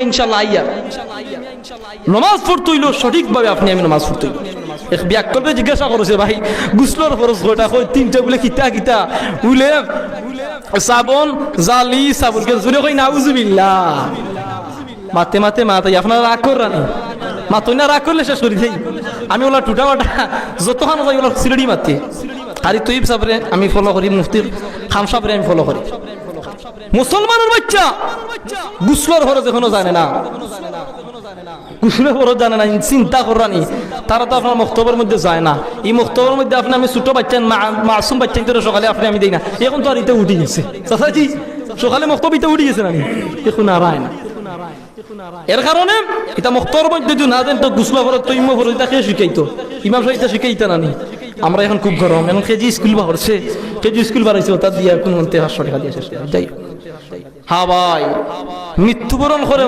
ইনশাআল্লাহ আইয়া নামাজ পড়তে হইলো সঠিকভাবে আপনি আমি নামাজ পড়তে হইলো এক ব্যাকল্পে জিজ্ঞাসা করেছে ভাই গুসলর খরচ কয়টা কই তিনটা বলে কিতা কিতা উলে সাবন জালি সাবুনকে জুড়ে কই নাউজুবিল্লাহ মাতে মাতে মাতে আপনারা রাগ করেন মাতই না রাগ করলে শেষ করি দেই আমি ওলা টুটা বাটা যতক্ষণ যাই ওলা সিলড়ি মাতে হারি তৈব সাবরে আমি ফলো করি মুফতির খাম সাবরে আমি ফলো করি মুসলমানের বাচ্চা গুসলর খরচ এখনো জানে না গুসলের খরচ জানে না চিন্তা করানি তারা তো আপনার মক্তবের মধ্যে যায় না এই মক্তবের মধ্যে আপনি আমি ছোট বাচ্চা মাসুম বাচ্চা তো সকালে আপনি আমি দিই না এখন তো আর ইতে উঠে গেছে চাচাজি সকালে মক্তবিতে উঠে গেছেন আমি এখন আর আয় না এর কারণে এটা মক্তর মধ্যে যদি না দেন তো গুসলা ভরত তো ইমো ভরত তাকে শিখাইতো ইমাম সাহেব শিখাইতা নানি আমরা এখন খুব গরম এখন কেজি স্কুল বাড়ছে কেজি স্কুল বাড়াইছে ওটা দিয়ে কোন মন্তে 500 টাকা দিয়ে শেষ যাই হ্যাঁ ভাই মৃত্যুবরণ করে